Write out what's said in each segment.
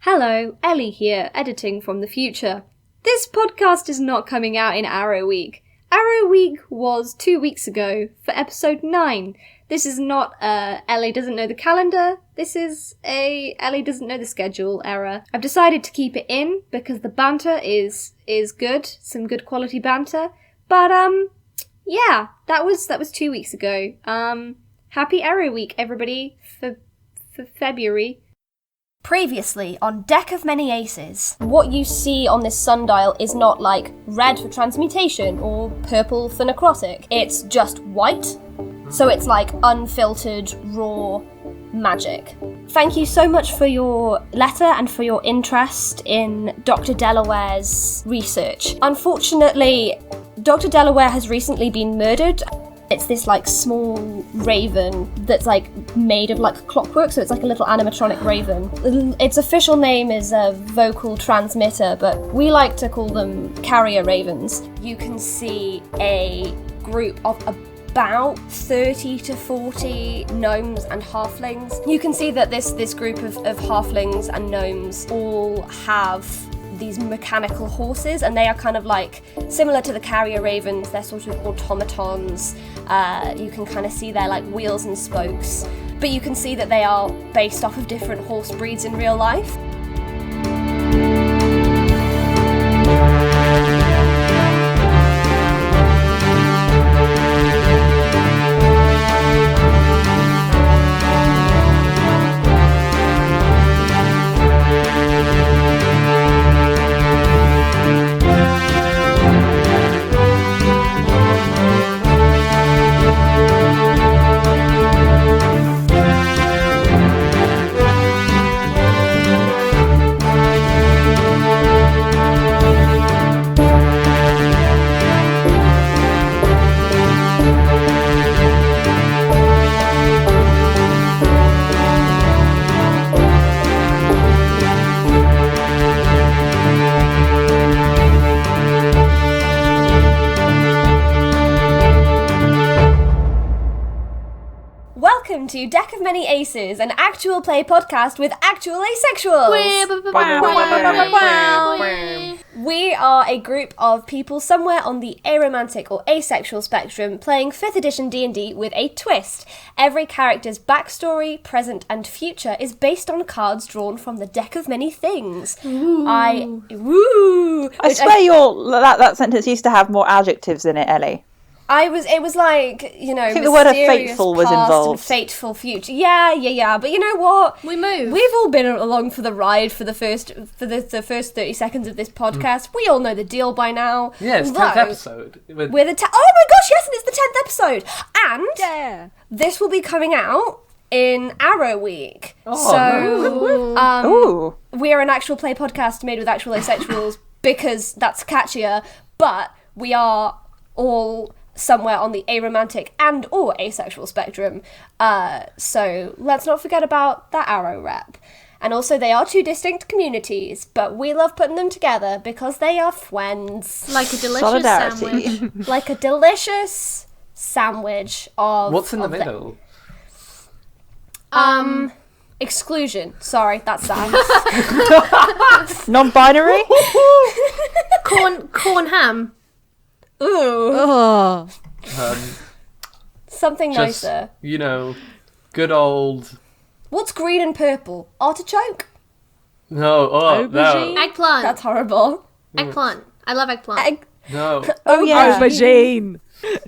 Hello, Ellie here, editing from the future. This podcast is not coming out in Arrow Week. Arrow Week was 2 weeks ago for episode 9. This is not Ellie doesn't know the calendar. This is a Ellie doesn't know the schedule error. I've decided to keep it in because the banter is good, some good quality banter. But yeah, that was 2 weeks ago. Happy Arrow Week, everybody, for February. Previously on Deck of Many Aces. What you see on this sundial is not like red for transmutation or purple for necrotic. It's just white. So it's like unfiltered, raw magic. Thank you so much for your letter and for your interest in Dr. Delaware's research. Unfortunately, Dr. Delaware has recently been murdered. It's this like small raven that's like made of like clockwork, so it's like a little animatronic raven. Its official name is a vocal transmitter, but we like to call them carrier ravens. You can see a group of about 30 to 40 gnomes and halflings. You can see that this group of halflings and gnomes all have these mechanical horses, and they are kind of like similar to the carrier ravens. They're sort of automatons. You can kind of see their like wheels and spokes, but you can see that they are based off of different horse breeds in real life. Welcome to Deck of Many Aces, an actual play podcast with actual asexuals. We are a group of people somewhere on the aromantic or asexual spectrum playing 5th edition D&D with a twist. Every character's backstory, present and future is based on cards drawn from the Deck of Many Things. I swear that sentence used to have more adjectives in it, Ellie. It was like, you know, I think the word of fateful was involved. Fateful future. Yeah. But you know what? We moved. We've all been along for the ride for the first 30 seconds of this podcast. We all know the deal by now. Yeah, it's 10th episode. Oh my gosh, yes, and it's the 10th episode. And this will be coming out in Arrow Week. We are an actual play podcast made with actual asexuals because that's catchier, but we are all somewhere on the aromantic and or asexual spectrum, so let's not forget about that Arrow rep. And also, they are two distinct communities, but we love putting them together because they are friends. Like a delicious sandwich. Like a delicious sandwich of... What's in the middle? Exclusion. Sorry, that's sad. Non-binary? Corn ham. Ooh. Something nicer. You know, good old... What's green and purple? Artichoke? No, Aubergine. no. Eggplant. That's horrible. Eggplant. I love eggplant. No. Aubergine.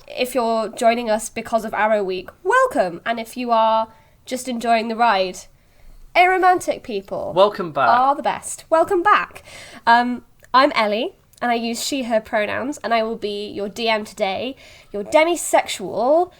If you're joining us because of Arrow Week, welcome. And if you are just enjoying the ride, aromantic people. Welcome back. Are the best. Welcome back. I'm Ellie, and I use she, her pronouns, and I will be your DM today, your demisexual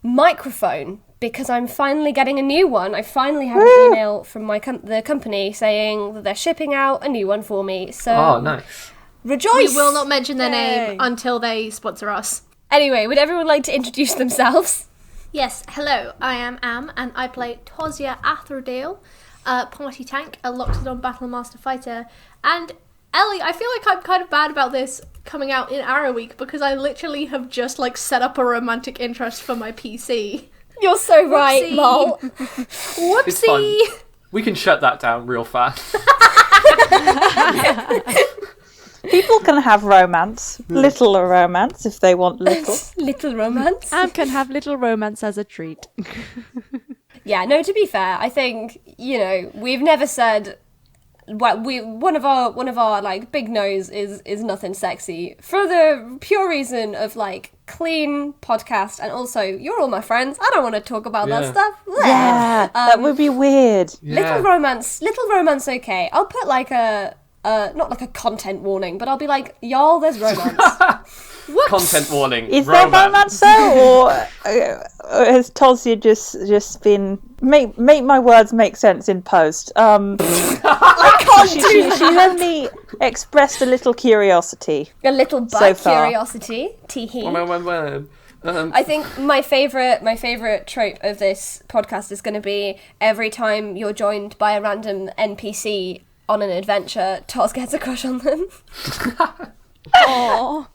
microphone, because I'm finally getting a new one. I finally have an email from the company saying that they're shipping out a new one for me. So, nice. Rejoice! We will not mention their name until they sponsor us. Anyway, would everyone like to introduce themselves? Yes, hello, I am Am, and I play Tohsya Atherdale, Party Tank, a Loxodon Battlemaster Fighter, and Ellie, I feel like I'm kind of bad about this coming out in Arrow Week because I literally have just set up a romantic interest for my PC. You're so right, lol. Whoopsie! We can shut that down real fast. People can have romance, little romance if they want little. Little romance. Am can have little romance as a treat. Yeah, no, to be fair, I think, we've never said one of our like big no's is nothing sexy for the pure reason of like clean podcast, and also you're all my friends. I don't want to talk about that stuff. Yeah, that would be weird. Little romance, okay. I'll put like a not like a content warning, but I'll be like, y'all, there's romance. What? Content warning. Is there romance though, or has Tohsya just been make my words make sense in post? I can't do that. She only expressed a little curiosity. A little butt curiosity. Teehee. I think my favorite trope of this podcast is going to be every time you're joined by a random NPC on an adventure, Tos gets a crush on them. Aww.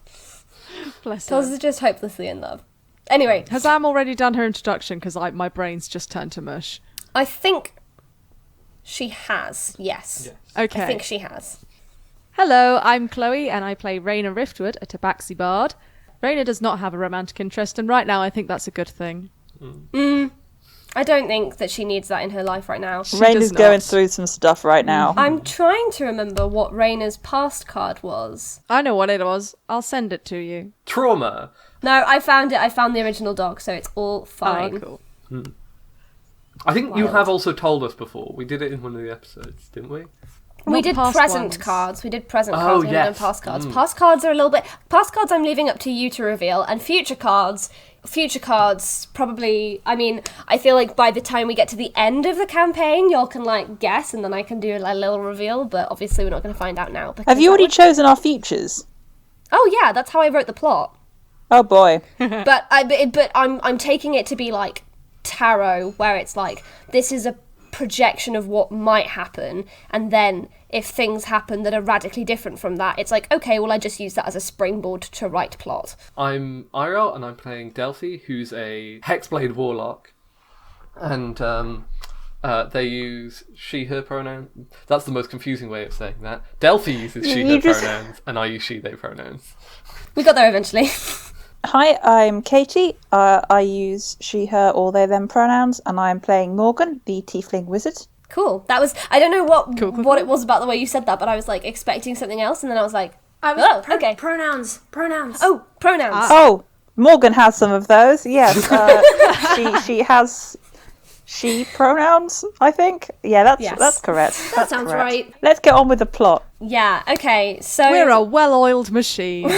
Bless her. Tos is just hopelessly in love. Anyway. Has Am already done her introduction? Because my brain's just turned to mush. I think she has, yes. Okay. I think she has. Hello, I'm Chloe, and I play Raina Riftwood, a tabaxi bard. Raina does not have a romantic interest, and right now I think that's a good thing. I don't think that she needs that in her life right now. Raina's going through some stuff right now. I'm trying to remember what Raina's past card was. I know what it was. I'll send it to you. Trauma. No, I found it. I found the original dog, so it's all fine. Oh, cool. I think you have also told us before. We did it in one of the episodes, didn't we? We did present cards. We did present cards. We haven't done past cards. Past cards are a little bit... Past cards I'm leaving up to you to reveal, and future cards probably... I mean, I feel like by the time we get to the end of the campaign, y'all can, like, guess, and then I can do a little reveal, but obviously we're not going to find out now. Have you already chosen our futures? Oh, yeah, that's how I wrote the plot. Oh, boy. But I'm taking it to be, like, tarot, where it's like, this is a projection of what might happen, and then if things happen that are radically different from that, it's like, okay, well, I just use that as a springboard to write plot. I'm Eiriol, and I'm playing Delphi, who's a Hexblade warlock, and they use she/her pronouns. That's the most confusing way of saying that. Delphi uses she/her pronouns, and I use she/they pronouns. We got there eventually. Hi, I'm Katie. I use she, her, or they, them pronouns, and I'm playing Morgan, the tiefling wizard. Cool. That was... I don't know what it was about the way you said that, but I was, like, expecting something else, and then I was like, okay. Pronouns. Oh, pronouns. Oh, Morgan has some of those, yes. She has... she pronouns, I think. Yeah, that's correct. That sounds right. Let's get on with the plot. Yeah, okay, so... We're a well-oiled machine.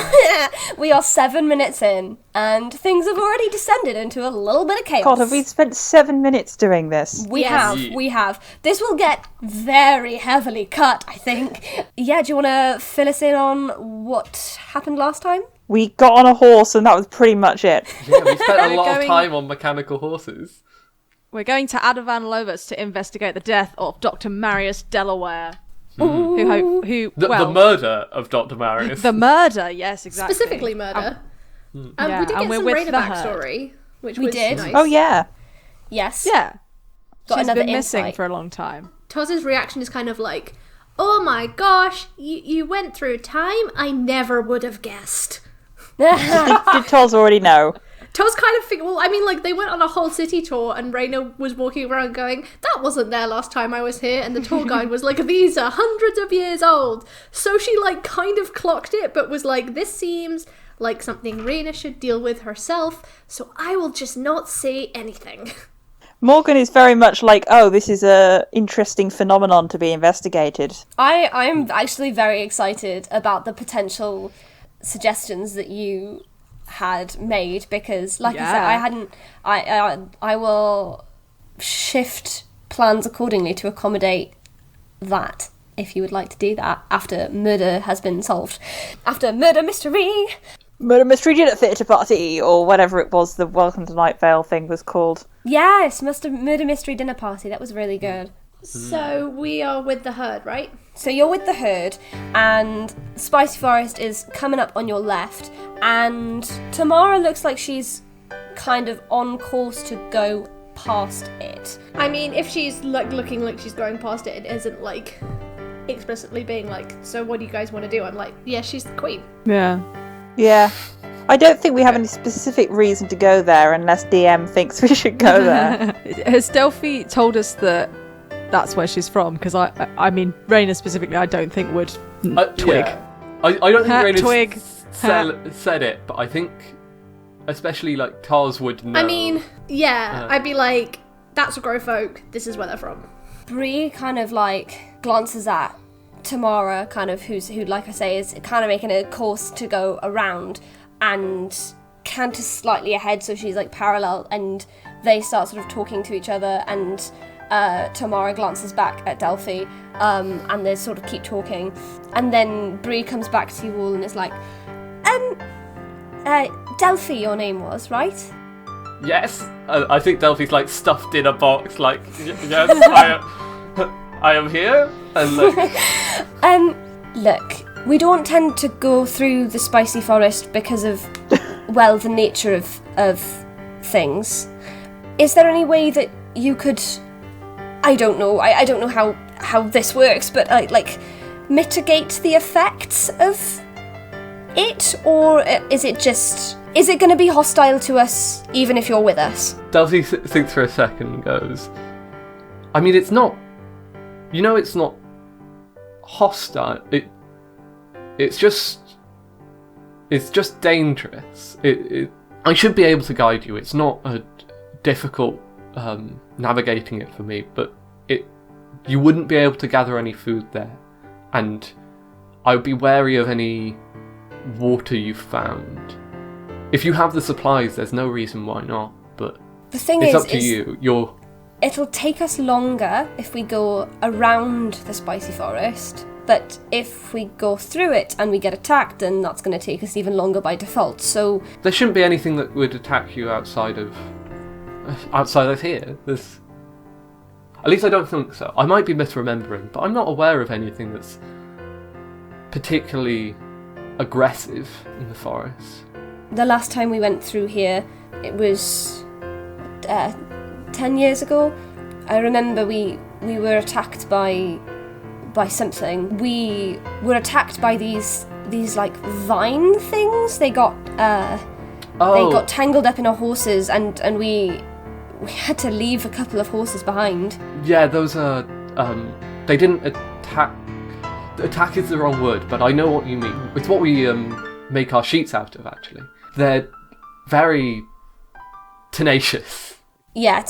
We are 7 minutes in, and things have already descended into a little bit of chaos. God, have we spent 7 minutes doing this? We have. This will get very heavily cut, I think. Yeah, do you want to fill us in on what happened last time? We got on a horse, and that was pretty much it. Yeah, we spent a lot of time on mechanical horses. We're going to Adavan Lovus to investigate the death of Dr. Marius Delaware. Who the murder of Dr. Marius. The murder, yes, exactly. Specifically murder. We did get some Raina backstory, which we was did. Nice. Oh, yeah. Yes. Yeah. Got She's another been missing insight for a long time. Toz's reaction is kind of like, oh my gosh, you went through time I never would have guessed. Did Toz already know? Toz kind of well, I mean, like, they went on a whole city tour, and Raina was walking around going, that wasn't there last time I was here, and the tour guide was like, these are hundreds of years old. So she, like, kind of clocked it, but was like, this seems like something Raina should deal with herself, so I will just not say anything. Morgan is very much like, oh, this is a interesting phenomenon to be investigated. I'm actually very excited about the potential suggestions that you had made, because like I said, I will shift plans accordingly to accommodate that, if you would like to do that, after murder has been solved. After murder mystery Dinner Theatre Party, or whatever it was the Welcome to Night Vale thing was called. Yes, murder mystery dinner party, that was really good. So we are with the herd, right? So you're with the herd, and Spicy Forest is coming up on your left, and Tamara looks like she's kind of on course to go past it. I mean, if she's like looking like she's going past it, it isn't like explicitly being like, so what do you guys want to do? I'm like, yeah, she's the queen. Yeah. Yeah. I don't think we have any specific reason to go there unless DM thinks we should go there. Has Delphi told us that that's where she's from? Because I mean, Raina specifically, I don't think would twig. Yeah. I don't think twig. Raina's said it, but I think especially like Tars would know. I mean, yeah, I'd be like, that's a grow folk, this is where they're from. Bree kind of like glances at Tamara, kind of who like I say is kind of making a course to go around, and canters slightly ahead, so she's like parallel, and they start sort of talking to each other, and Tamara glances back at Delphi, and they sort of keep talking, and then Bree comes back to you all and is like, Delphi your name was, right? Yes, I think Delphi's like stuffed in a box. Like, yes, I am here. And like, look, we don't tend to go through the spicy forest because of, well, the nature of things. Is there any way that you could? I don't know. I don't know how this works, but like mitigate the effects of it, or is it going to be hostile to us even if you're with us? Delphi thinks for a second and goes, I mean, it's not, it's not hostile. It's just dangerous. I should be able to guide you. It's not a difficult navigating it for me, but you wouldn't be able to gather any food there, and I would be wary of any water you found. If you have the supplies, there's no reason why not, but the thing it's is, up to you. It'll take us longer if we go around the spicy forest, but if we go through it and we get attacked, then that's going to take us even longer by default, so... There shouldn't be anything that would attack you outside of here. At least I don't think so. I might be misremembering, but I'm not aware of anything that's particularly aggressive in the forest. The last time we went through here, it was 10 years ago. I remember we were attacked by something. We were attacked by these like vine things. They got tangled up in our horses, and we had to leave a couple of horses behind. Yeah, those are they didn't attack. Attack is the wrong word, but I know what you mean. It's what we make our sheets out of, actually. They're very tenacious. Yeah,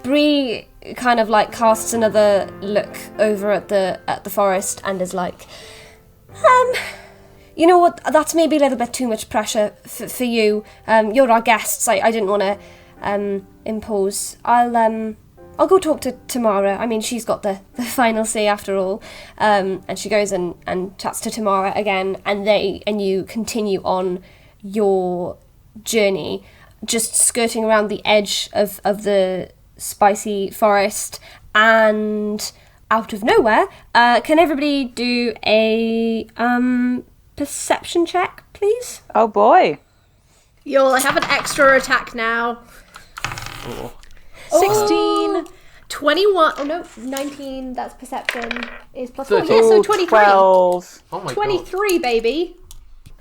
Bree kind of like casts another look over at the forest and is like, you know what? That's maybe a little bit too much pressure for you. You're our guests. I didn't want to impose. I'll go talk to Tamara. I mean, she's got the final say after all. And she goes and chats to Tamara again, and you continue on your journey, just skirting around the edge of the spicy forest, and out of nowhere, can everybody do a perception check, please? Oh boy. Yo, I have an extra attack now. Oh. 16, 21, oh no, 19, that's perception, is plus 4, 13. yeah, so 23. 12. Oh my 23, baby.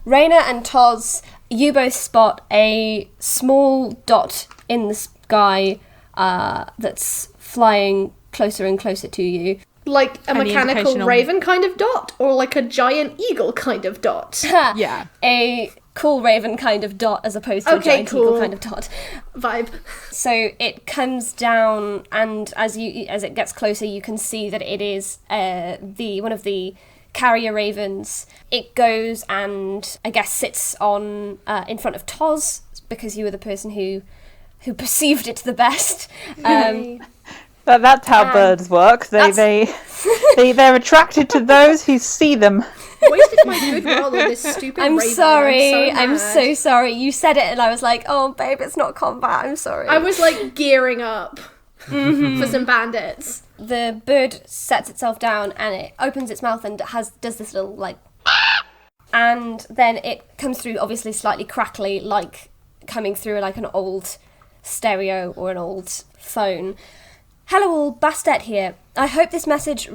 Raina and Toz, you both spot a small dot in the sky that's flying closer and closer to you. Like a Any mechanical indication on- raven kind of dot, or like a giant eagle kind of dot? Yeah. A cool raven kind of dot as opposed to a giant eagle kind of dot. Vibe. So it comes down, and as it gets closer, you can see that it is one of the carrier ravens. It goes and I guess sits on in front of Toz, because you were the person who perceived it the best. That's how birds work. They're attracted to those who see them. Wasted my good roll on this stupid I'm raven. sorry. I'm I'm so so sorry. You said it and I was like, oh babe, it's not combat. I'm sorry. I was like gearing up for some bandits. The bird sets itself down and it opens its mouth and does this little like, and then it comes through obviously slightly crackly, like coming through like an old stereo or an old phone. Hello all, Bastet here. I hope this message...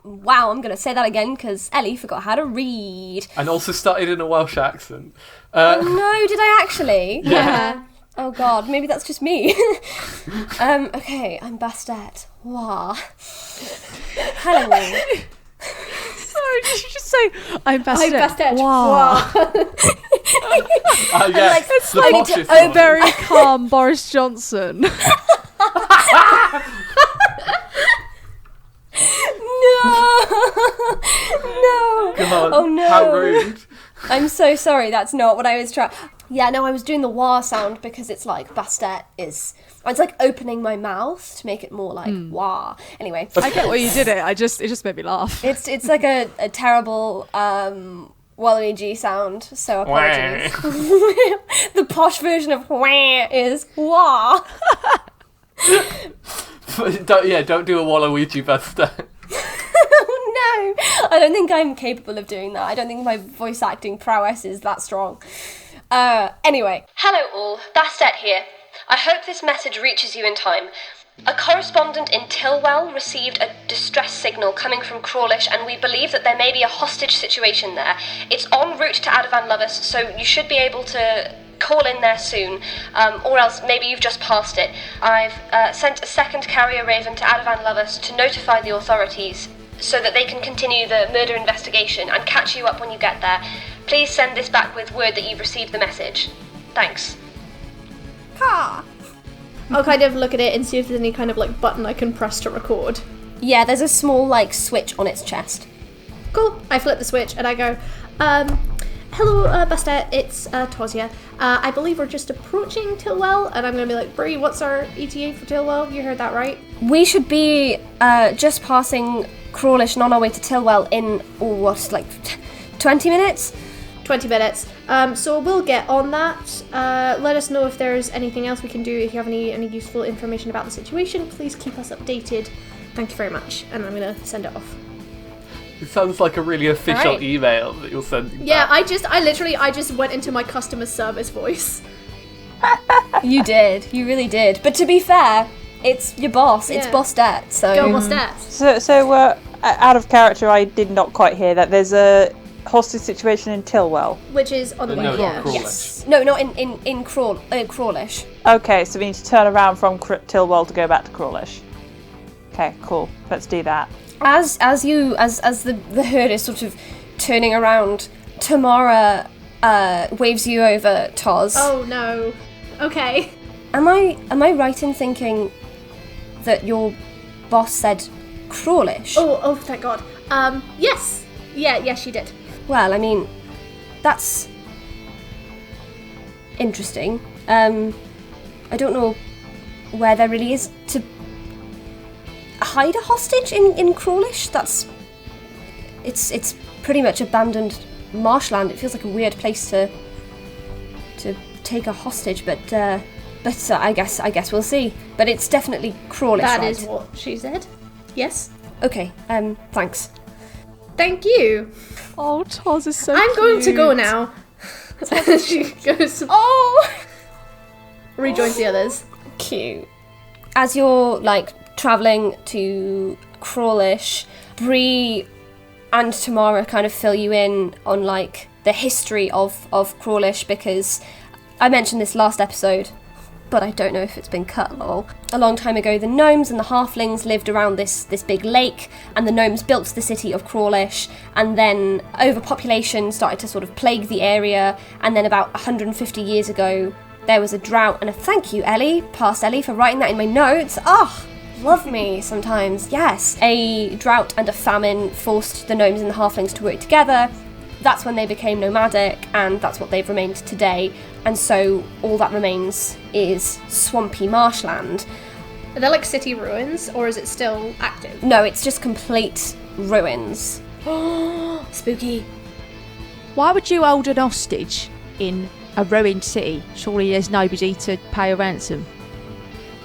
Wow, I'm going to say that again because Ellie forgot how to read. And also started in a Welsh accent. Oh no, did I actually? Yeah. Oh god, maybe that's just me. Okay, I'm Bastet. Wow. Hello. Sorry, did you just say, I'm Bastet? I'm Bastet. Wow. Yes, it's the like poshest to one. Very calm Boris Johnson. No! God, Oh no! how rude. I'm so sorry, that's not what I was trying... Yeah, no, I was doing the wah sound because it's like Bastet is... It's like opening my mouth to make it more like wah. Anyway. I get what you did it just made me laugh. It's like a terrible Waluigi sound, so apologies. The posh version of wah is wah. Don't do a Waluigi Bastet. Oh no! I don't think I'm capable of doing that. I don't think my voice acting prowess is that strong. Anyway. Hello all, Bastet here. I hope this message reaches you in time. A correspondent in Tilwell received a distress signal coming from Krawlish, and we believe that there may be a hostage situation there. It's en route to Adavan Lovus, so you should be able to call in there soon, or else maybe you've just passed it. I've sent a second carrier raven to Adavan Lovus to notify the authorities so that they can continue the murder investigation and catch you up when you get there. Please send this back with word that you've received the message. Thanks. I'll kind of look at it and see if there's any kind of like button I can press to record. Yeah, there's a small like switch on its chest. Cool. I flip the switch and I go, hello, Bastet, it's Tohsya. I believe we're just approaching Tilwell, and I'm going to be like, Bree, what's our ETA for Tilwell? You heard that right? We should be just passing Krawlish and on our way to Tilwell in, 20 minutes? 20 minutes. So we'll get on that. Let us know if there's anything else we can do. If you have any useful information about the situation, please keep us updated. Thank you very much. And I'm going to send it off. It sounds like a really official Right. email that you're sending Yeah, back. I just went into my customer service voice. You did. You really did. But to be fair, it's your boss. It's Yeah. Bastet, so... Go Bastet. So out of character, I did not quite hear that. There's a hostage situation in Tilwell. Which is on the way No, here. not Krawlish. Yes. No, not in Krawlish. Okay, so we need to turn around from Tilwell to go back to Krawlish. Okay, cool. Let's do that. As the herd is sort of turning around, Tamara waves you over, Toz. Oh no. Okay. Am I right in thinking that your boss said Krawlish? Oh, thank God. Yes. Yes, she did. Well, I mean, that's interesting. I don't know where there really is to hide a hostage in Krawlish. It's pretty much abandoned marshland. It feels like a weird place to take a hostage, but I guess we'll see. But it's definitely Krawlish, That right? is what she said. Yes. Okay. Thanks. Thank you. Oh, Toz is so I'm going to cute. go now. She goes. Oh, Rejoins the others. cute. As you're traveling to Krawlish, Bree and Tamara kind of fill you in on the history of Krawlish, because I mentioned this last episode, but I don't know if it's been cut, lol. A long time ago, the gnomes and the halflings lived around this big lake, and the gnomes built the city of Krawlish, and then overpopulation started to sort of plague the area, and then about 150 years ago, there was a drought, and a thank you, Ellie, past Ellie, for writing that in my notes. Love me sometimes, yes. A drought and a famine forced the gnomes and the halflings to work together. That's when they became nomadic, and that's what they've remained today. And so all that remains is swampy marshland. Are they city ruins, or is it still active? No, it's just complete ruins. Spooky. Why would you hold an hostage in a ruined city? Surely there's nobody to pay a ransom.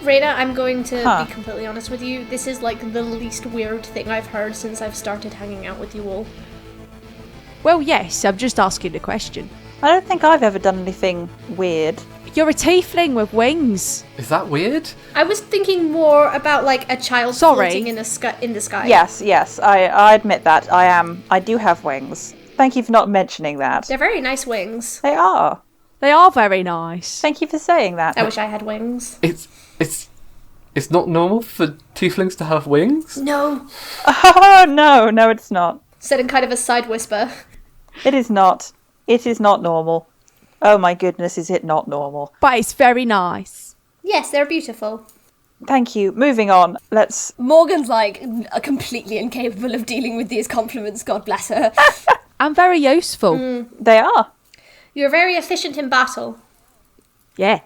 Raina, I'm going to be completely honest with you. This is the least weird thing I've heard since I've started hanging out with you all. Well, yes, I'm just asking the question. I don't think I've ever done anything weird. You're a tiefling with wings. Is that weird? I was thinking more about like a child floating in the sky. Yes, I admit that. I do have wings. Thank you for not mentioning that. They're very nice wings. They are. They are very nice. Thank you for saying that. I wish I had wings. It's not normal for tieflings to have wings? No. Oh, no, it's not. Said in kind of a side whisper. It is not. It is not normal. Oh my goodness, is it not normal? But it's very nice. Yes, they're beautiful. Thank you. Moving on. Let's... Morgan's like completely incapable of dealing with these compliments, God bless her. And very useful. They are. You're very efficient in battle. Yeah.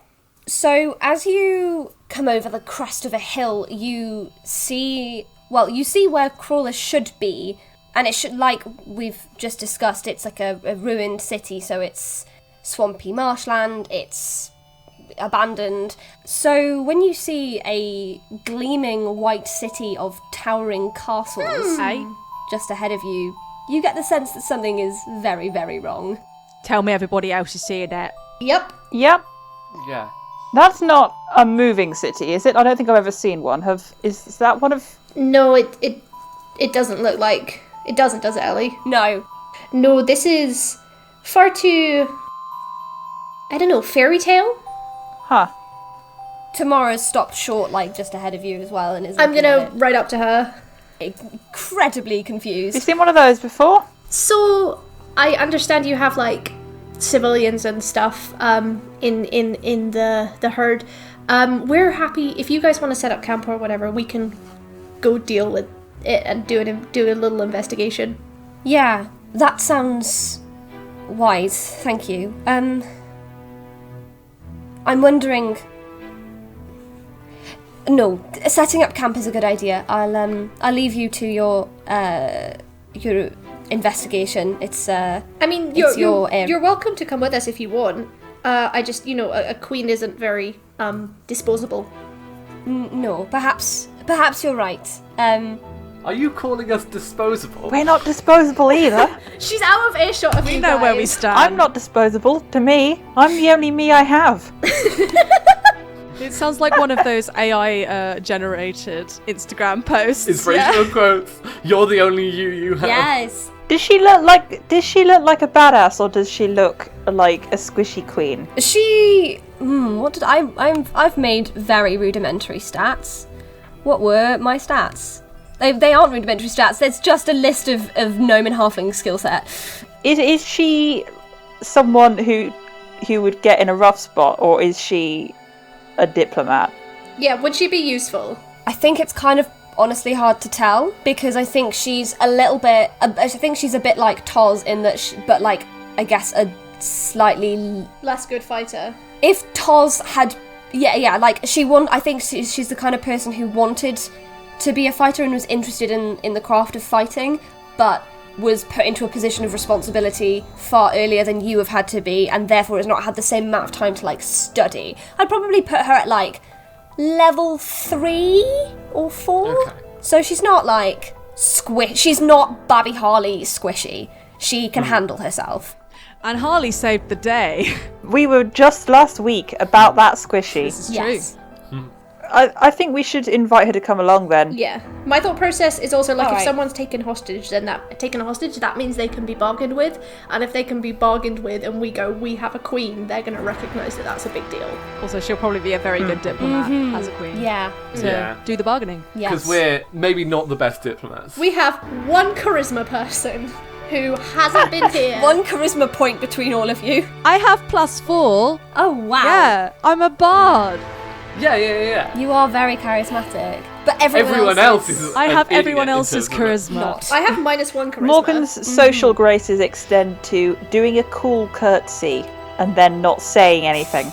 So, as you come over the crest of a hill, you see where Krawlish should be, and it should, like we've just discussed, it's like a ruined city, so it's swampy marshland, it's abandoned. So, when you see a gleaming white city of towering castles just ahead of you, you get the sense that something is very, very wrong. Tell me everybody else is seeing that. Yep. Yep. Yeah. That's not a moving city, is it? I don't think I've ever seen one. Is that one of... No, it doesn't look like... It doesn't, does it, Ellie? No. No, this is far too... I don't know, fairy tale? Huh. Tamara's stopped short, like, just ahead of you as well, and is I'm looking gonna at it ride up to her. incredibly confused. You seen one of those before? So, I understand you have, like, civilians and stuff in the herd. We're happy, if you guys want to set up camp or whatever, we can go deal with it and do a little investigation. Yeah, that sounds wise, thank you. I'm wondering... No, setting up camp is a good idea. I'll leave you to your investigation. It's I mean, it's you're welcome to come with us if you want. I just, a queen isn't very disposable. No, perhaps you're right. Are you calling us disposable? We're not disposable either. She's out of earshot of We you know guys. where we stand. I'm not disposable. To me, I'm the only me I have. It sounds like one of those AI generated Instagram posts. Inspirational quotes. You're the only you have. Yes. Does she look like a badass, or does she look like a squishy queen? She. What did I've made very rudimentary stats. What were my stats? They aren't rudimentary stats. There's just a list of gnome and halfling skill set. Is she someone who would get in a rough spot, or is she a diplomat? Yeah, would she be useful? I think it's kind of honestly hard to tell, because I think she's a little bit... I think she's a bit like Toz in that, but like, I guess a slightly... Less good fighter. If Toz had... Yeah, like, I think she's the kind of person who wanted to be a fighter and was interested in the craft of fighting, but was put into a position of responsibility far earlier than you have had to be, and therefore has not had the same amount of time to, like, study. I'd probably put her at, like, level 3 or 4. Okay. So she's not, like, she's not Babby Harley squishy. She can handle herself. And Harley saved the day. We were just last week about that squishy. This is Yes. true. I think we should invite her to come along then. Yeah. My thought process is also like if Alright. someone's taken hostage, then that means they can be bargained with, and if they can be bargained with and we go, we have a queen, they're going to recognise that that's a big deal. Also, she'll probably be a very good diplomat as a queen. Yeah. To do the bargaining. Yes. Because we're maybe not the best diplomats. We have one charisma person who hasn't been here. One charisma point between all of you. I have +4. Oh, wow. Yeah, I'm a bard. Yeah. You are very charismatic. But everyone else is I an have idiot everyone in else's terms of charisma. I have -1 charisma. Morgan's social graces extend to doing a cool curtsy and then not saying anything.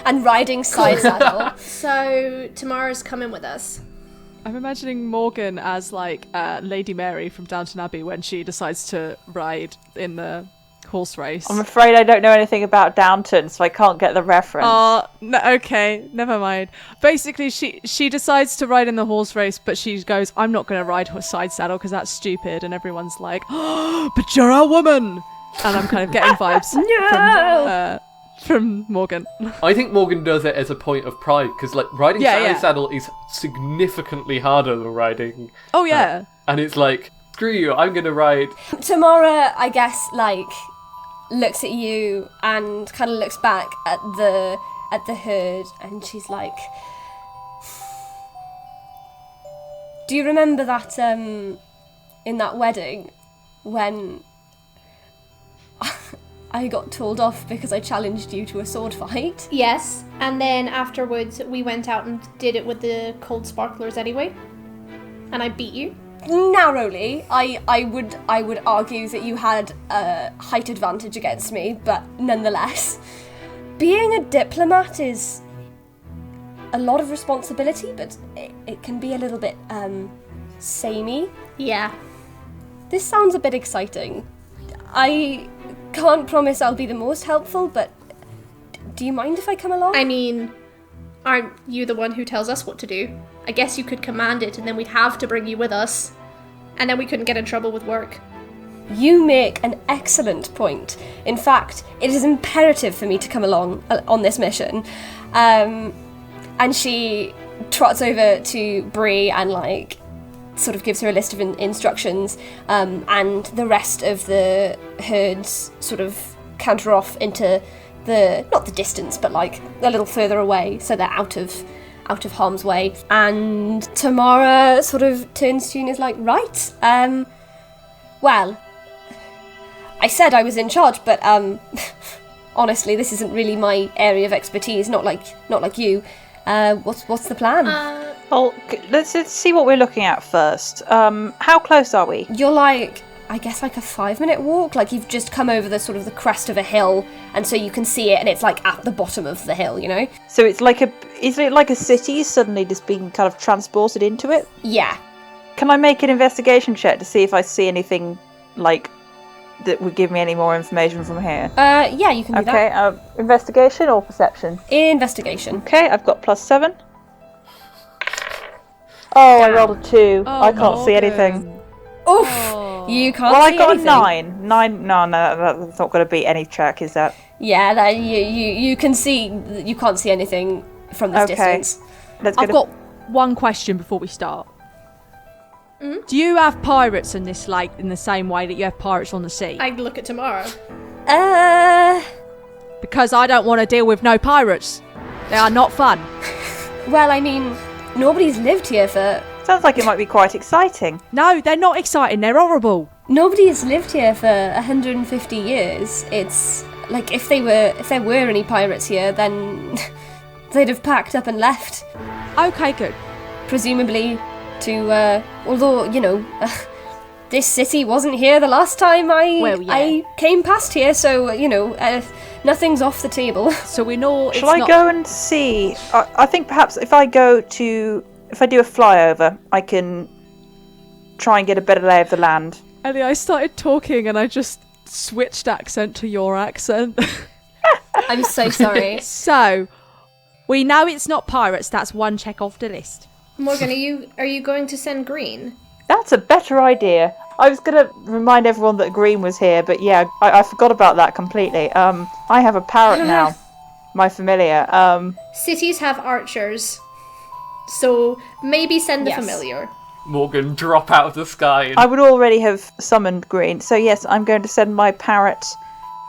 And riding side saddle. So Tamara's coming with us. I'm imagining Morgan as like Lady Mary from Downton Abbey when she decides to ride in the horse race. I'm afraid I don't know anything about Downton, so I can't get the reference. Oh, no, okay, never mind. Basically, she decides to ride in the horse race, but she goes, I'm not going to ride her side saddle because that's stupid. And everyone's like, oh, but you're a woman. And I'm kind of getting vibes from from Morgan. I think Morgan does it as a point of pride, because like riding saddle is significantly harder than riding. Oh yeah. And it's like, screw you, I'm gonna ride. Tamara, I guess, like, looks at you and kind of looks back at the herd, and she's like, do you remember that in that wedding when I got told off because I challenged you to a sword fight? Yes, and then afterwards we went out and did it with the cold sparklers anyway, and I beat you. Narrowly. I would argue that you had a height advantage against me, but nonetheless, being a diplomat is a lot of responsibility, but it can be a little bit samey. Yeah. This sounds a bit exciting. I can't promise I'll be the most helpful, but do you mind if I come along? I mean, aren't you the one who tells us what to do? I guess you could command it and then we'd have to bring you with us. And then we couldn't get in trouble with work. You make an excellent point. In fact, it is imperative for me to come along on this mission. And she trots over to Bree and, like, sort of gives her a list of instructions, and the rest of the herds sort of canter off into not the distance, but like a little further away, so they're out of harm's way. And Tamara sort of turns to you and is like, right, well, I said I was in charge, but honestly, this isn't really my area of expertise, not like you. What's the plan? Well, let's see what we're looking at first. How close are we? You're like, I guess like a 5-minute walk. Like you've just come over the sort of the crest of a hill, and so you can see it, and it's like at the bottom of the hill, you know? So is it like a city suddenly just being kind of transported into it? Yeah. Can I make an investigation check to see if I see anything like that would give me any more information from here? Yeah, you can do that. Okay, investigation or perception? Investigation. Okay, I've got +7. Oh, I rolled a 2. I can't see anything. Oof! You can't see anything. Well, I got a 9. 9. No, that's not going to beat any check, is that? Yeah, that you can see. You can't see anything from this distance. I've got one question before we start. Mm? Do you have pirates in this, like, in the same way that you have pirates on the sea? I'd look at tomorrow. Because I don't want to deal with no pirates. They are not fun. Well, I mean, nobody's lived here for... Sounds like it might be quite exciting. No, they're not exciting. They're horrible. Nobody has lived here for 150 years. It's like if there were any pirates here, then they'd have packed up and left. Okay, good. Presumably to, although, you know, this city wasn't here the last time I came past here, so, you know, nothing's off the table. So we know. Shall I go and see? I think perhaps if I do a flyover, I can try and get a better lay of the land. Ellie, I started talking and I just switched accent to your accent. I'm so sorry. So, we know it's not pirates. That's one check off the list. Morgan, are you going to send Green? That's a better idea. I was going to remind everyone that Green was here, but yeah, I forgot about that completely. I have a parrot now, my familiar. Cities have archers, so maybe send the Yes. familiar. Morgan, drop out of the sky. I would already have summoned Green, so yes, I'm going to send my parrot,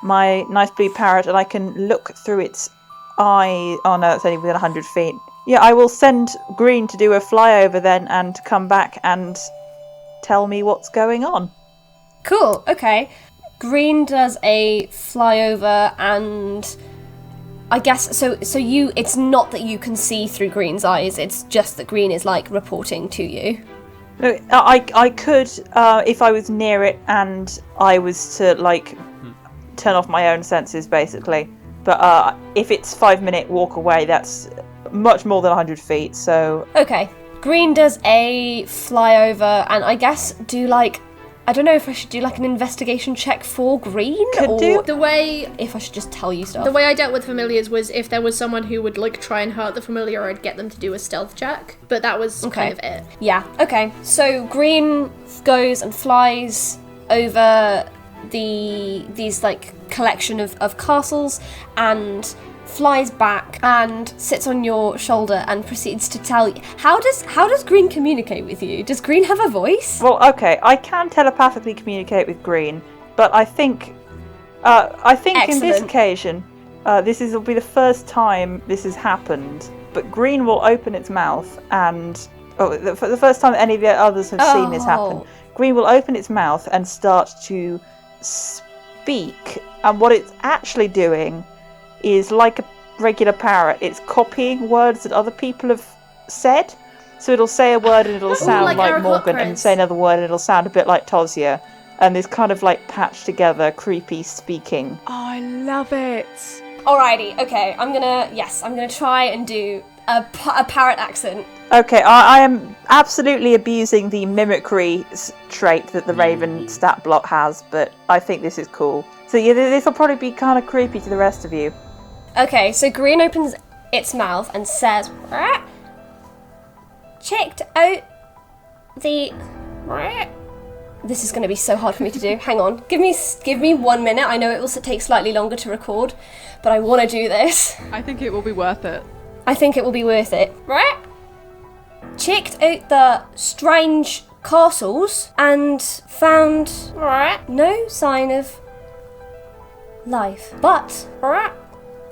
my nice blue parrot, and I can look through its eye. Oh no, it's only within 100 feet. Yeah, I will send Green to do a flyover then and come back and tell me what's going on. Cool, okay. Green does a flyover, and I guess so you, it's not that you can see through Green's eyes, it's just that Green is like reporting to you. No, I could if I was near it and I was to like turn off my own senses basically, but if it's 5-minute walk away, that's much more than 100 feet, so... Okay, Green does a flyover, and I guess do like, I don't know if I should do like an investigation check for Green, or The way if I should just tell you stuff. the way I dealt with familiars was if there was someone who would like try and hurt the familiar, I'd get them to do a stealth check. But that was kind of it. Yeah, okay. So Green goes and flies over these like collection of castles and flies back and sits on your shoulder and proceeds to tell you. How does Green communicate with you? Does Green have a voice? Well, okay, I can telepathically communicate with Green, but I think in this occasion, will be the first time this has happened. But Green will open its mouth and for the first time any of the others have seen this happen. Green will open its mouth and start to speak, and what it's actually doing is like a regular parrot. It's copying words that other people have said. So it'll say a word and it'll sound like Morgan, and say another word and it'll sound a bit like Tohsya. And this kind of like patched together, creepy speaking. Oh, I love it. Alrighty, okay, I'm gonna try and do a parrot accent. Okay, I am absolutely abusing the mimicry trait that the Raven stat block has, but I think this is cool. So yeah, this will probably be kind of creepy to the rest of you. Okay, so Green opens its mouth and says, checked out the... This is going to be so hard for me to do. Hang on. Give me 1 minute. I know it will take slightly longer to record, but I want to do this. I think it will be worth it. I think it will be worth it. Checked out the strange castles and found no sign of life. But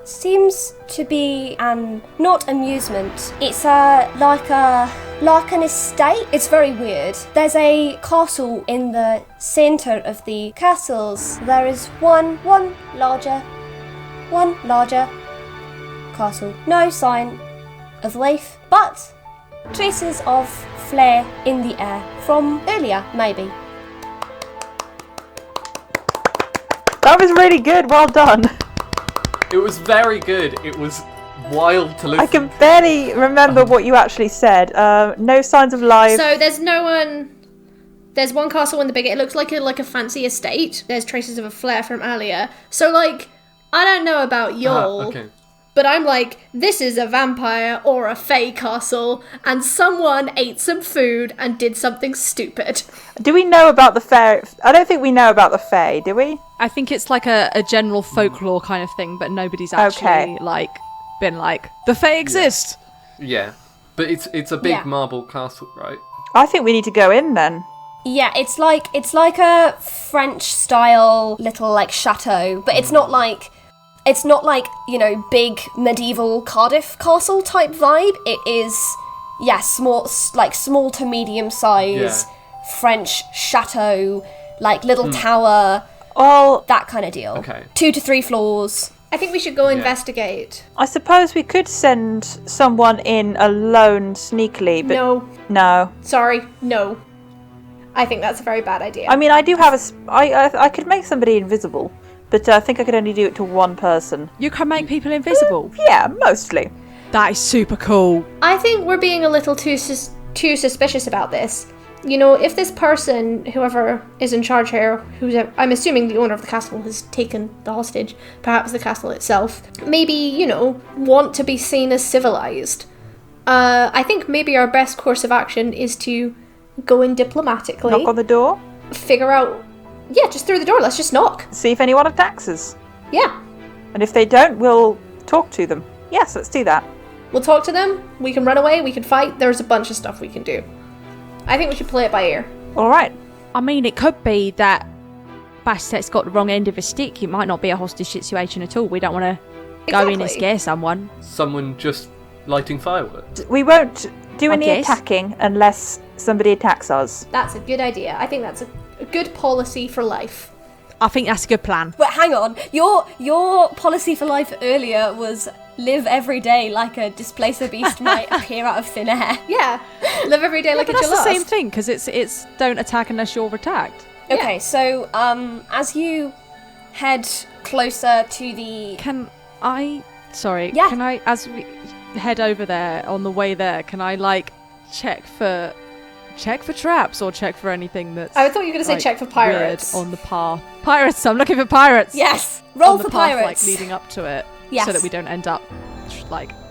seems to be not amusement. It's like an estate. It's very weird. There's a castle in the center of the castles. There is one larger castle. No sign of life, but traces of flare in the air from earlier, maybe. That was really good. Well done. It was very good. It was wild to listen. I can barely remember what you actually said. No signs of life. So there's no one. There's one castle in the big. It looks like a fancy estate. There's traces of a flare from earlier. So I don't know about y'all. Okay. But I'm like, this is a vampire or a fae castle, and someone ate some food and did something stupid. Do we know about the fae? I don't think we know about the fae, do we? I think it's like a general folklore kind of thing, but nobody's actually been like, the fae exist. Yeah. But it's a big marble castle, right? I think we need to go in then. Yeah, it's like a French style little chateau, but it's not like big medieval Cardiff castle type vibe. It is small to medium size French chateau, little tower, all that kind of deal. Okay. 2 to 3 floors. I think we should go investigate. I suppose we could send someone in alone sneakily, but no. Sorry, no. I think that's a very bad idea. I mean, I do have I could make somebody invisible, but I think I could only do it to one person. You can make people invisible? Yeah, mostly. That is super cool. I think we're being a little too suspicious about this. You know, if this person, whoever is in charge here, I'm assuming the owner of the castle has taken the hostage, perhaps the castle itself, maybe, want to be seen as civilized. I think maybe our best course of action is to go in diplomatically. Knock on the door? Figure out... Yeah, just through the door. Let's just knock. See if anyone attacks us. Yeah. And if they don't, we'll talk to them. Yes, let's do that. We'll talk to them. We can run away. We can fight. There's a bunch of stuff we can do. I think we should play it by ear. All right. I mean, it could be that Basset's got the wrong end of a stick. It might not be a hostage situation at all. We don't want to go in and scare someone. Someone just lighting fireworks. We won't do any attacking unless somebody attacks us. That's a good idea. I think that's a good policy for life. I think that's a good plan. But hang on, your policy for life earlier was live every day like a displacer beast might appear out of thin air. Yeah, live every day like a That's Jalast. the same thing, because it's don't attack unless you're attacked. Okay, so as you head closer to the... Can I, Yeah. as we head over there, on the way there, can I check for traps or check for anything that's... I thought you were going to say check for pirates. Weird on the path. Pirates! I'm looking for pirates! Yes! Roll on the for path, pirates! leading up to it. Yes. So that we don't end up,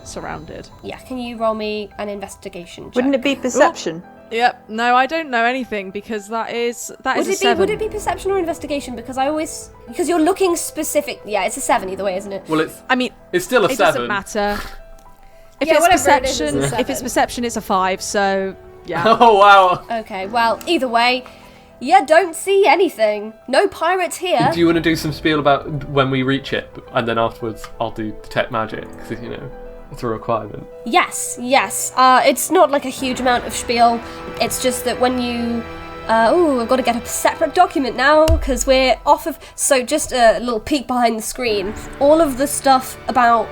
surrounded. Yeah, can you roll me an investigation check? Wouldn't it be perception? Yep. No, I don't know anything because that is a 7. Would it be perception or investigation? Because you're looking specific. Yeah, it's a 7 either way, isn't it? Well, it's still a 7. It doesn't matter. If Yeah, it's whatever it is, perception, it's a if it's 7. perception, it's a 5. So yeah. Oh wow. Okay, well, either way, you don't see anything. No pirates here. Do you want to do some spiel about when we reach it, and then afterwards I'll do detect magic because it's a requirement. Yes. It's not like a huge amount of spiel. It's just that when you... I've got to get a separate document now because we're off of... So just a little peek behind the screen. All of the stuff about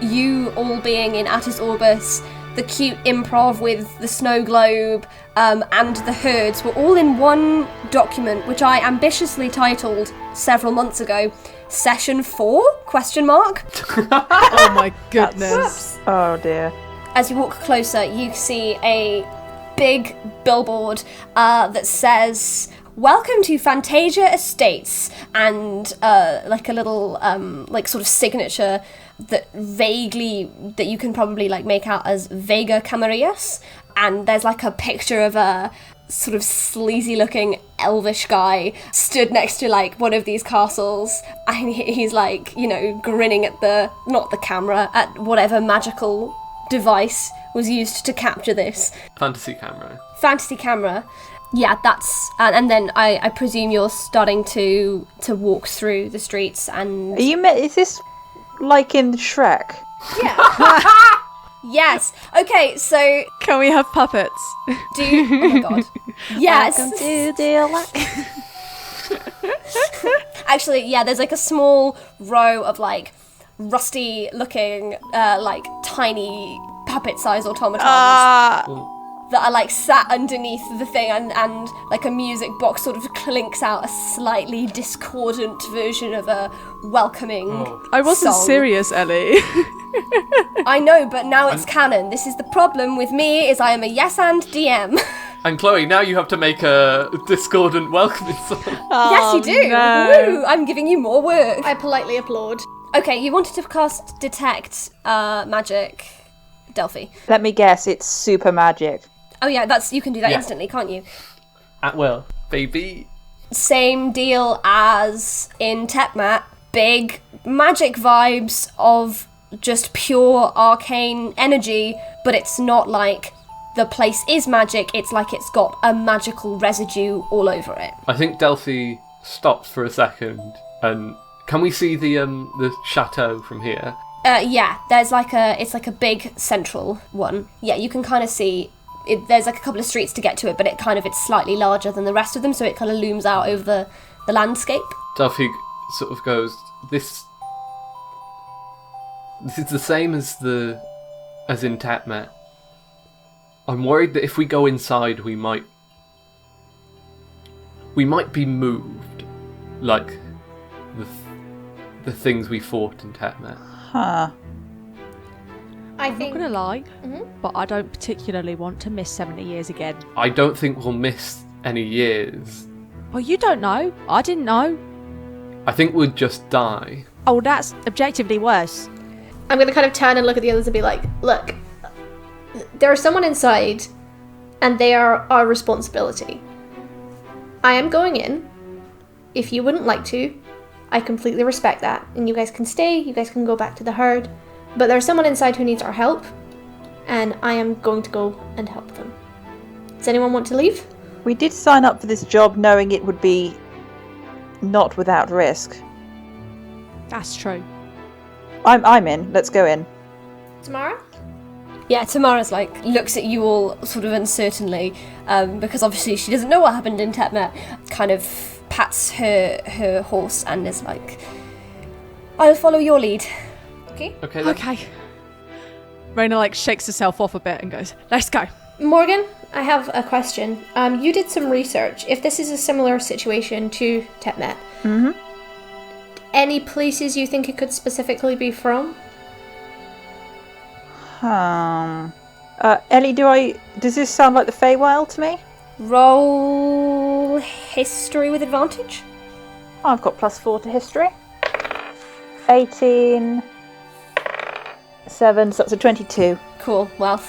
you all being in Attis Orbis, the cute improv with the snow globe, and the herds were all in one document, which I ambitiously titled several months ago, Session 4? ? Oh my goodness. Oh dear. As you walk closer, you see a big billboard that says, "Welcome to Fantasia Estates," and like a little sort of signature that you can probably like make out as Vega Camarillas, and there's like a picture of a sort of sleazy looking elvish guy stood next to like one of these castles, and he's like, grinning at not the camera, at whatever magical device was used to capture this. Fantasy camera. Yeah, that's... and then I presume you're starting to walk through the streets and... Is this like in Shrek? Yeah. Yes. Okay, so... Can we have puppets? Oh my god. Yes. Welcome to the Actually, yeah, there's like a small row of like rusty looking like tiny puppet-sized automatons that are like sat underneath the thing, and like a music box sort of clinks out a slightly discordant version of a welcoming I wasn't song. serious, Ellie. I know, but now it's canon. This is the problem with me, is I am a yes and DM. And Chloe, now you have to make a discordant welcoming song. Yes, you do. no. Woo! I'm giving you more work. I politely applaud. Okay, you wanted to cast detect magic, Delphi. Let me guess, it's super magic. Oh yeah, you can do that Yeah. instantly, can't you? At will, baby. Same deal as in Tepmat. Big magic vibes of just pure arcane energy, but it's not like the place is magic, it's like it's got a magical residue all over it. I think Delphi stops for a second, and can we see the chateau from here? Yeah, it's like a big central one. Yeah, you can kind of see it, there's like a couple of streets to get to it, but it's slightly larger than the rest of them, so it kind of looms out over the landscape. Delphi sort of goes, This is the same as in Tatmet. I'm worried that if we go inside, we might be moved, like the things we fought in Tatmet. Huh. I'm not gonna lie, but I don't particularly want to miss 70 years again. I don't think we'll miss any years. Well, you don't know. I didn't know. I think we'll just die. Oh, that's objectively worse. I'm going to kind of turn and look at the others and be like, look, there's someone inside, and they are our responsibility. I am going in. If you wouldn't like to, I completely respect that. And you guys can stay, you guys can go back to the herd. But there's someone inside who needs our help, and I am going to go and help them. Does anyone want to leave? We did sign up for this job knowing it would be not without risk. That's true. I'm in. Let's go in. Tamara? Yeah, Tamara's like looks at you all sort of uncertainly, because obviously she doesn't know what happened in Tepmet. Kind of pats her horse and is like, "I'll follow your lead." Okay. Okay. Then. Okay. Raina shakes herself off a bit and goes, "Let's go." Morgan, I have a question. You did some research. If this is a similar situation to Tepmet, any places you think it could specifically be from? Ellie, does this sound like the Feywild to me? Roll history with advantage. I've got +4 to history. 18, 7, so that's a 22. Cool. Well,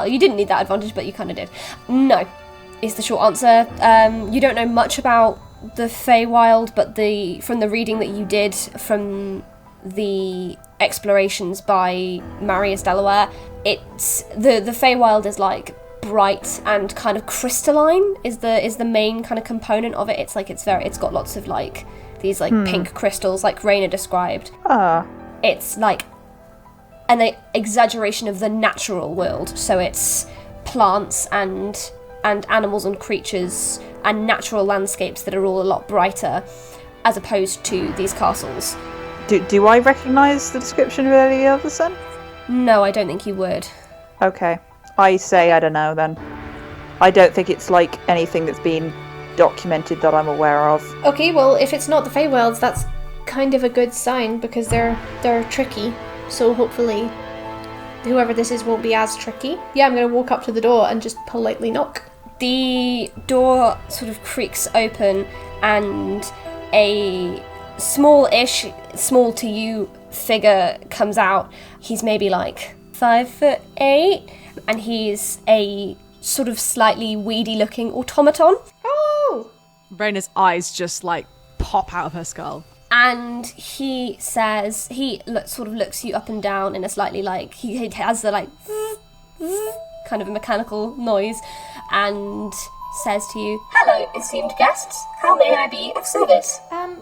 you didn't need that advantage, but you kind of did. No, is the short answer. You don't know much about the Feywild, but from the reading that you did from the explorations by Marius Delaware, it's the Feywild is like bright and kind of crystalline is the main kind of component of it. It's got lots of like these like pink crystals, like Raina described. It's like an exaggeration of the natural world, so it's plants and animals and creatures and natural landscapes that are all a lot brighter as opposed to these castles. Do I recognise the description of any other son? No, I don't think you would. Okay. I say I don't know then. I don't think it's like anything that's been documented that I'm aware of. Okay, well, if it's not the Feywilds, that's kind of a good sign because they're tricky. So hopefully whoever this is won't be as tricky. Yeah, I'm going to walk up to the door and just politely knock. The door sort of creaks open and a small to you figure comes out. He's maybe like 5'8", and he's a sort of slightly weedy looking automaton. Oh! Raina's eyes just like pop out of her skull. And he says, sort of looks you up and down in a slightly like, he has the like kind of a mechanical noise, and says to you, "Hello, esteemed guests. How may I be of service?"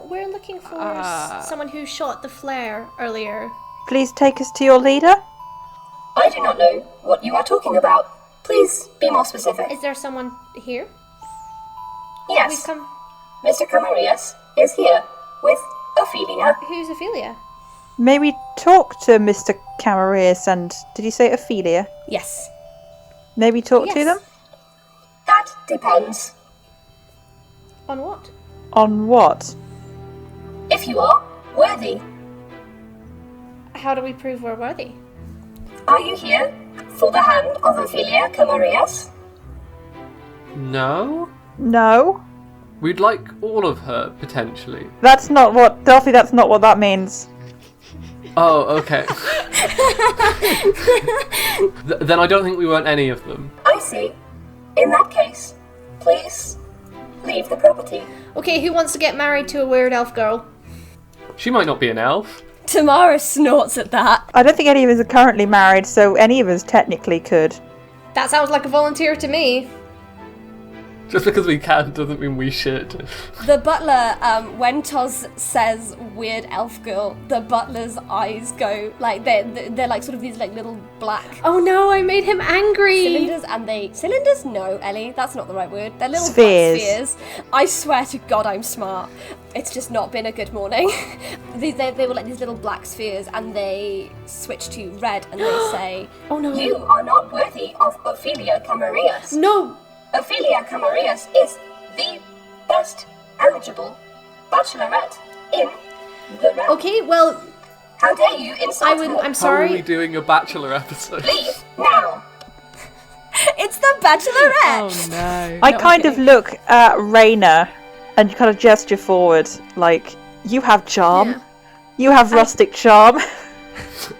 We're looking for someone who shot the flare earlier. Please take us to your leader. I do not know what you are talking about. Please be more specific. Is there someone here? Yes. We've come... Mr. Camarius is here with Ophelia. Who's Ophelia? May we talk to Mr. Camarius and... Did you say Ophelia? Yes. Maybe talk to Yes. them? That depends. On what? On what? If you are worthy. How do we prove we're worthy? Are you here for the hand of Ophelia Camarius? No? No? We'd like all of her, potentially. That's not what... Delphi, that's not what that means. Oh, okay. Then I don't think we want any of them. I see. In that case, please leave the property. Okay, who wants to get married to a weird elf girl? She might not be an elf. Tamara snorts at that. I don't think any of us are currently married, so any of us technically could. That sounds like a volunteer to me. Just because we can doesn't mean we should. The butler, when Toz says weird elf girl, the butler's eyes go, like, they're like sort of these like little black Oh no, I made him angry! cylinders, and cylinders? No, Ellie, that's not the right word. They're little Spheres. black spheres. I swear to God I'm smart. It's just not been a good morning. They were like these little black spheres, and they switch to red, and they say, Oh no. "You are not worthy of Ophelia Camarius. No! Ophelia Camarius is the best eligible bachelorette in the realm. Okay, well, How dare you insult her? I'm How are we sorry. doing a Bachelor episode? Leave now." It's the Bachelorette. Oh no. I kind of look at Raina and kind of gesture forward, like, you have charm. Yeah. You have rustic charm.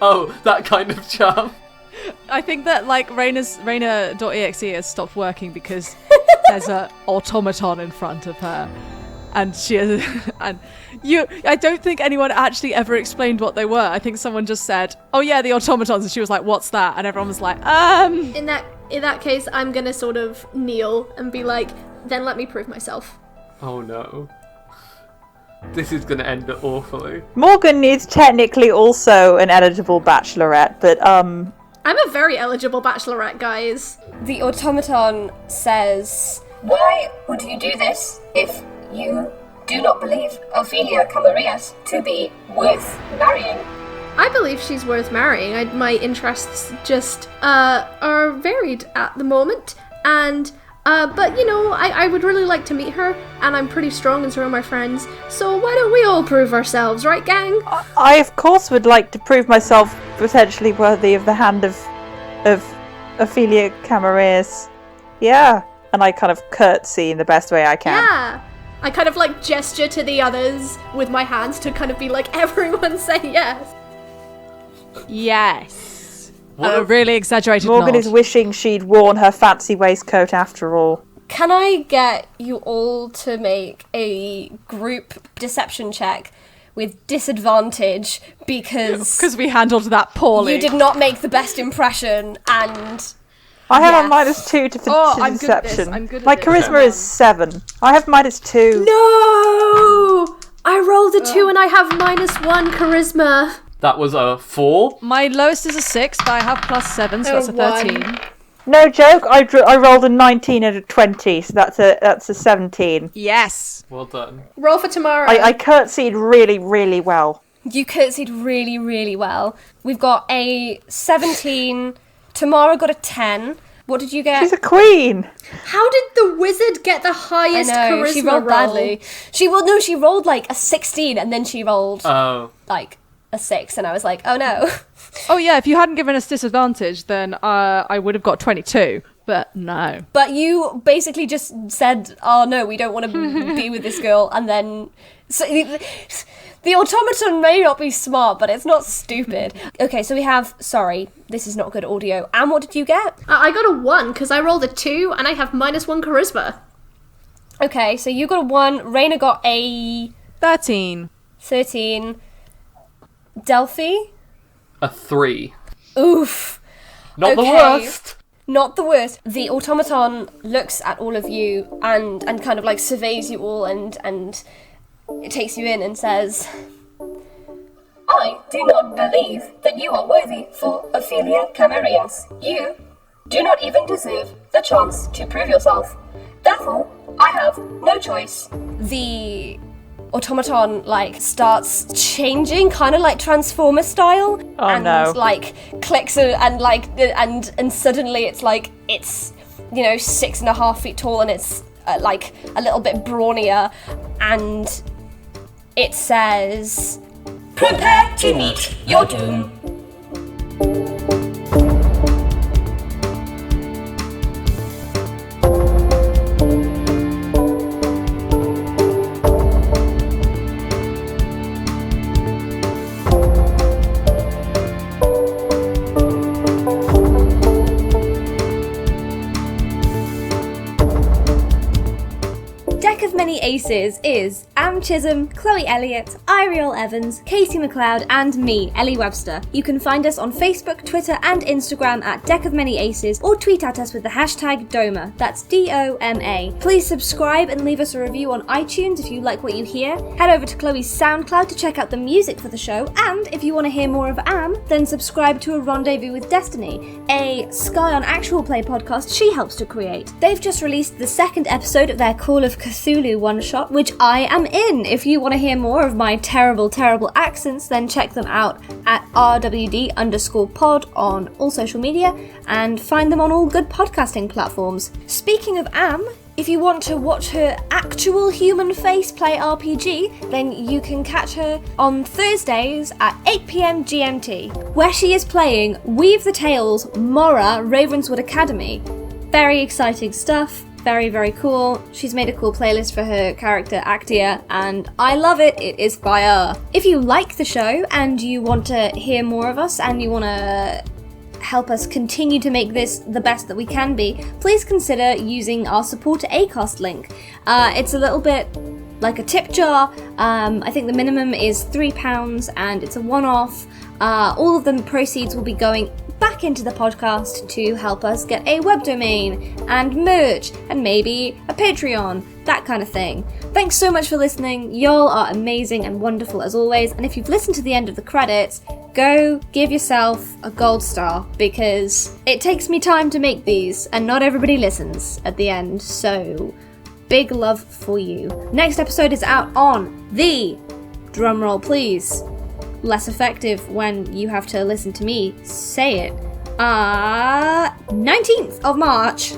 Oh, that kind of charm. I think that like Raina.exe has stopped working because there's a automaton in front of her, and she has, and I don't think anyone actually ever explained what they were. I think someone just said, "Oh yeah, the automatons," and she was like, "What's that?" And everyone was like, In that case, I'm gonna sort of kneel and be like, then let me prove myself. Oh no. This is gonna end awfully. Morgan is technically also an eligible bachelorette, but I'm a very eligible bachelorette, guys. The automaton says, "Why would you do this if you do not believe Ophelia Camarius to be worth marrying?" I believe she's worth marrying. My interests just are varied at the moment, and but you know, I would really like to meet her, and I'm pretty strong, and so are my friends. So why don't we all prove ourselves, right, gang? I of course would like to prove myself potentially worthy of the hand of Ophelia Camarius. Yeah. And I kind of curtsy in the best way I can. Yeah. I kind of like gesture to the others with my hands to kind of be like, everyone say yes. yes. A really exaggerated Morgan nod. is wishing she'd worn her fancy waistcoat after all. Can I get you all to make a group deception check with disadvantage because we handled that poorly. you did not make the best impression and... I have a Yes. -2 to I'm good at this, deception. I'm good at My this. charisma is 7. I have -2. No! I rolled a 2 and I have -1 charisma. That was a 4. My lowest is a 6, but I have +7, so that's a 13. No joke, I rolled a 19 and a 20, so that's a 17. Yes! Well done. Roll for tomorrow. I curtsied really, really well. You curtsied really, really well. We've got a 17. Tamara got a 10. What did you get? She's a queen. How did the wizard get the highest charisma she rolled roll? badly. She rolled like a 16 and then she rolled Oh. like a 6 and I was like, oh no. Oh yeah, if you hadn't given us disadvantage, then I would have got 22, but no. But you basically just said, oh no, we don't want to be with this girl, and then... So, the automaton may not be smart, but it's not stupid. Okay, so we have... Sorry, this is not good audio. And what did you get? I got a 1 because I rolled a 2 and I have -1 charisma. Okay, so you got a 1. Raina got a 13. 13. Delphi? A 3. Oof. Not the Okay. worst. Not the worst. The automaton looks at all of you and kind of like surveys you all and it takes you in and says, I do not believe that you are worthy for Ophelia Camarias. You do not even deserve the chance to prove yourself. Therefore, I have no choice. The automaton like starts changing, kind of like Transformer style, and like clicks and like and suddenly it's like it's 6.5 feet tall and it's like a little bit brawnier, and it says, "Prepare to meet your doom." Deck of Many Aces is Am Chisholm, Chloe Elliott, Eiriol Evans, Katie McLeod, and me, Ellie Webster. You can find us on Facebook, Twitter, and Instagram at Deck of Many Aces, or tweet at us with the hashtag DOMA. That's DOMA. Please subscribe and leave us a review on iTunes if you like what you hear. Head over to Chloe's SoundCloud to check out the music for the show, and if you want to hear more of Am, then subscribe to A Rendezvous with Destiny, a Sky on Actual Play podcast she helps to create. They've just released the second episode of their Call of Cthulhu one-shot, which I am in. If you want to hear more of my terrible, terrible accents, then check them out at RWD_pod on all social media and find them on all good podcasting platforms. Speaking of Am, if you want to watch her actual human face play RPG, then you can catch her on Thursdays at 8 PM GMT, where she is playing Weave the Tales Mora Ravenswood Academy. Very exciting stuff. Very, very cool. She's made a cool playlist for her character Actia, and I love it. It is fire. If you like the show and you want to hear more of us and you want to help us continue to make this the best that we can be, please consider using our support Acast link. It's a little bit like a tip jar. I think the minimum is £3 and it's a one-off. All of the proceeds will be going back into the podcast to help us get a web domain and merch and maybe a Patreon, that kind of thing. Thanks so much for listening. Y'all are amazing and wonderful as always, and if you've listened to the end of the credits, go give yourself a gold star, because it takes me time to make these and not everybody listens at the end, so big love for you. Next episode is out on the, drumroll please, less effective when you have to listen to me say it, 19th of March.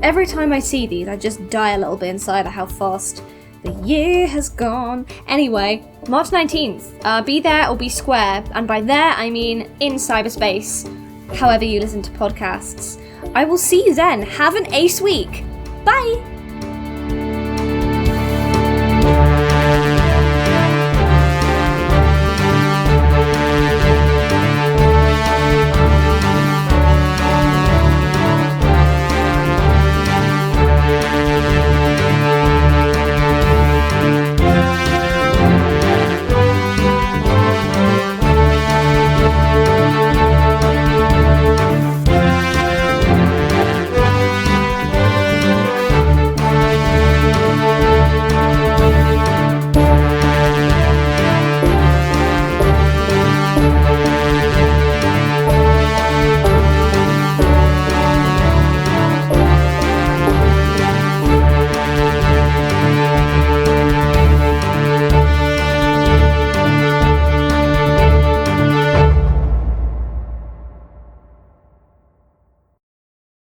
Every time I see these, I just die a little bit inside at how fast the year has gone. Anyway, March 19th. Be there or be square, and by there I mean in cyberspace, however you listen to podcasts. I will see you then. Have an ace week. Bye!